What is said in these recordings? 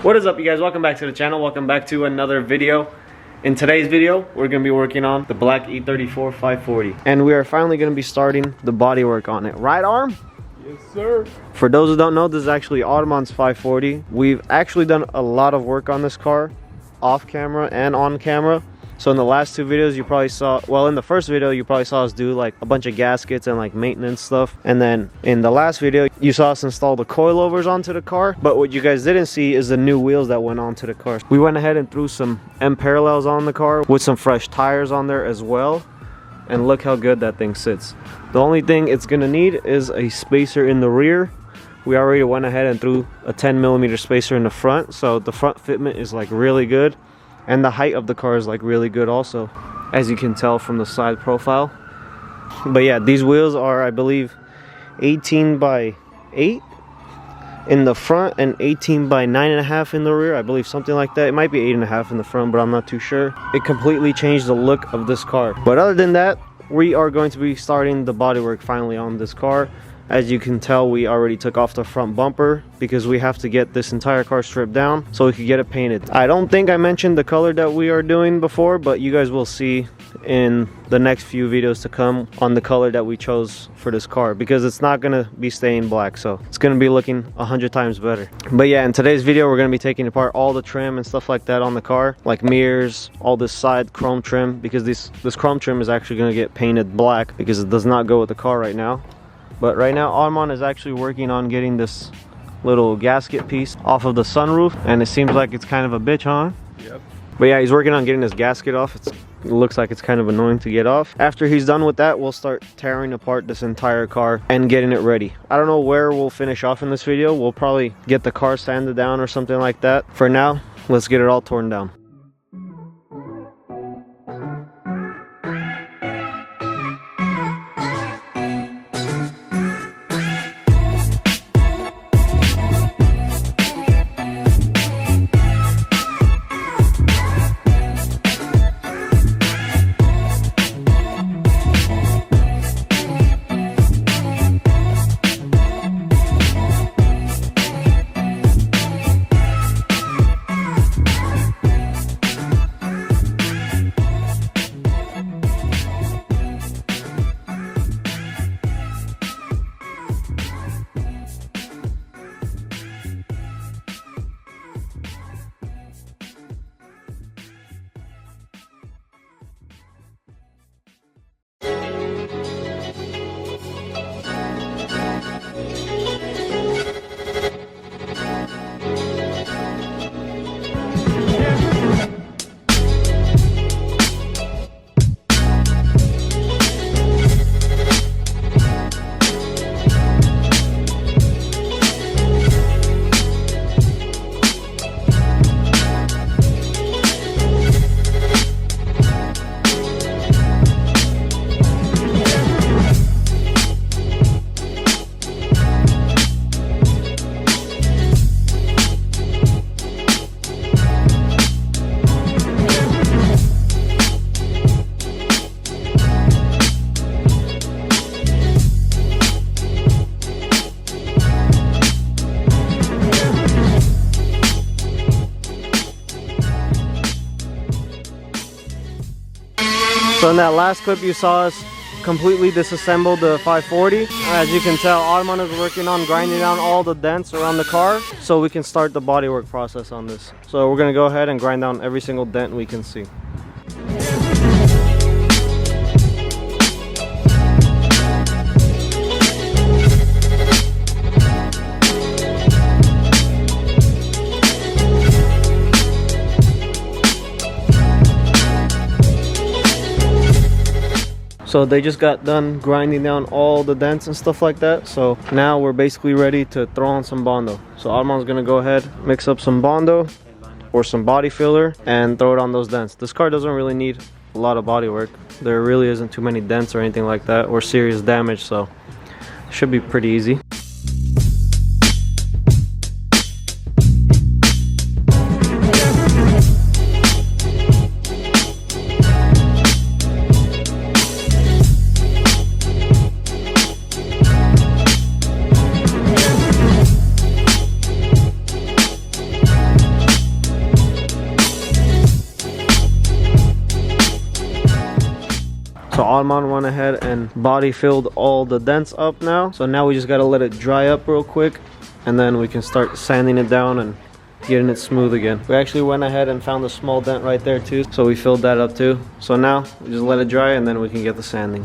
What is up, you guys? Welcome back to the channel. Welcome back to another video. In today's video, we're going to be working on the black E34 540. And we are finally going to be starting the body work on it. Right, Arm? Yes, sir. For those who don't know, this is actually Armand's 540. We've actually done a lot of work on this car, off camera and on camera. So in the last two videos you probably saw, well, in the first video you probably saw us do like a bunch of gaskets and like maintenance stuff, and then in the last video you saw us install the coilovers onto the car. But what you guys didn't see is the new wheels that went onto the car. We went ahead and threw some M parallels on the car with some fresh tires on there as well, and look how good that thing sits. The only thing it's gonna need is a spacer in the rear. We already went ahead and threw a 10mm spacer in the front, so the front fitment is like really good. And the height of the car is like really good also, as you can tell from the side profile. But yeah, these wheels are, I believe, 18 by 8 in the front and 18 by 9.5 in the rear. I believe something like that. It might be 8.5 in the front, but I'm not too sure. It completely changed the look of this car. But other than that, we are going to be starting the bodywork finally on this car. As you can tell, we already took off the front bumper because we have to get this entire car stripped down so we could get it painted. I don't think I mentioned the color that we are doing before, but you guys will see in the next few videos to come on the color that we chose for this car, because it's not going to be staying black, so it's going to be looking 100 times better. But yeah, in today's video we're going to be taking apart all the trim and stuff like that on the car, like mirrors, all this side chrome trim, because this chrome trim is actually going to get painted black because it does not go with the car right now. But right now Armand is actually working on getting this little gasket piece off of the sunroof, and it seems like it's kind of a bitch, huh? Yep. But yeah, he's working on getting this gasket off. It looks like it's kind of annoying to get off. After he's done with that, we'll start tearing apart this entire car and getting it ready. I don't know where we'll finish off in this video. We'll probably get the car sanded down or something like that. For now, let's get it all torn down. So in that last clip you saw us completely disassemble the 540. As you can tell, Armand is working on grinding down all the dents around the car so we can start the bodywork process on this. So we're going to go ahead and grind down every single dent we can see. So they just got done grinding down all the dents and stuff like that. So now we're basically ready to throw on some Bondo. So Armand's gonna go ahead, mix up some Bondo or some body filler and throw it on those dents. This car doesn't really need a lot of body work. There really isn't too many dents or anything like that or serious damage, so it should be pretty easy. Armand went ahead and body filled all the dents up now. So now we just gotta let it dry up real quick, and then we can start sanding it down and getting it smooth again. We actually went ahead and found a small dent right there too, so we filled that up too. So now we just let it dry and then we can get the sanding.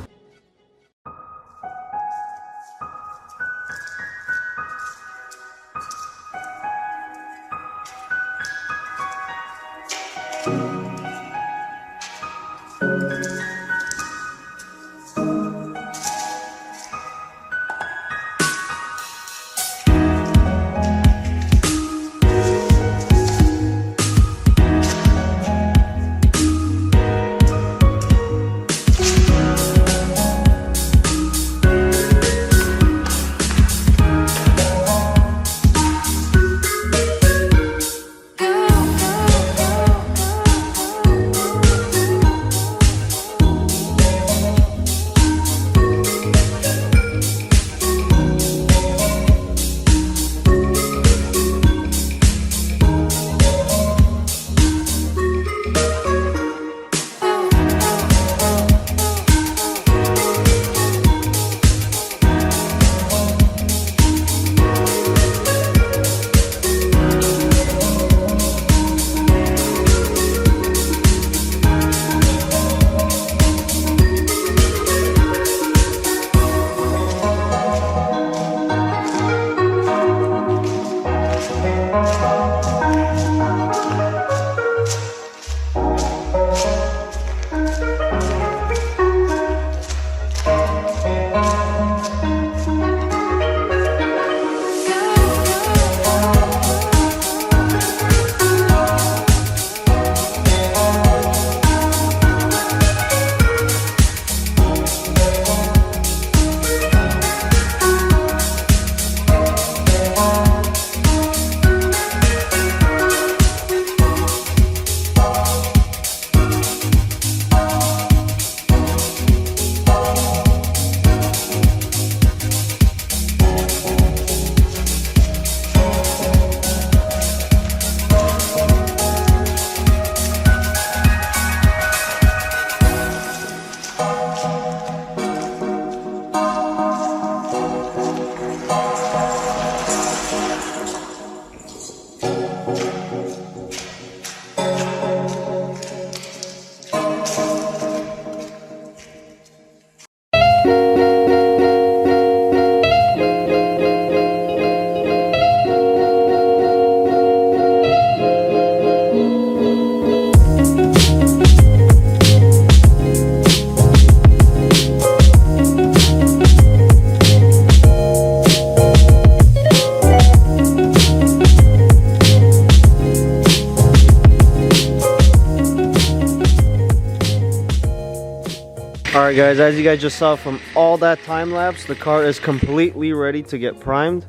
Alright guys, as you guys just saw from all that time lapse, the car is completely ready to get primed.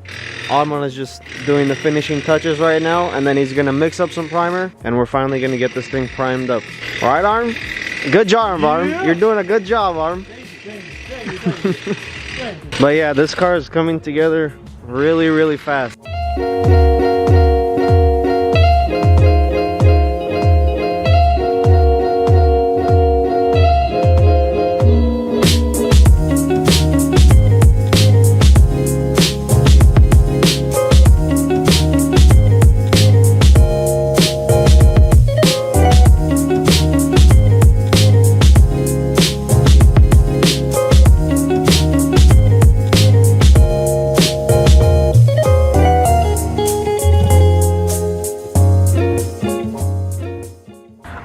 Armand is just doing the finishing touches right now, and then he's gonna mix up some primer, and we're finally gonna get this thing primed up. Alright, Arm? Good job, Arm. Yeah. You're doing a good job, Arm. Thank you. But yeah, this car is coming together really, really fast.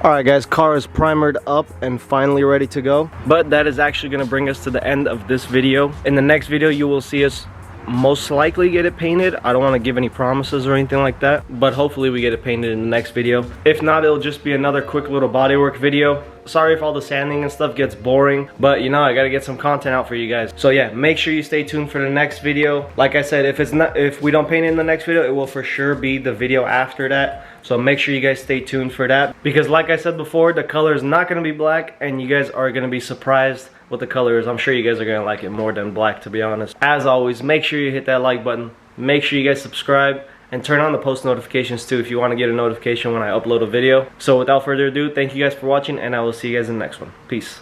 Alright guys, car is primered up and finally ready to go. But that is actually going to bring us to the end of this video. In the next video you will see us most likely get it painted. I don't want to give any promises or anything like that, but hopefully we get it painted in the next video. If not, it'll just be another quick little bodywork video. Sorry if all the sanding and stuff gets boring, but you know, I gotta get some content out for you guys. So yeah, make sure you stay tuned for the next video. Like I said, if we don't paint it in the next video, it will for sure be the video after that. So make sure you guys stay tuned for that, because like I said before, the color is not gonna be black, and you guys are gonna be surprised what the color is. I'm sure you guys are gonna like it more than black, to be honest. As always, make sure you hit that like button, make sure you guys subscribe, and turn on the post notifications too if you want to get a notification when I upload a video. So without further ado, thank you guys for watching, and I will see you guys in the next one. Peace.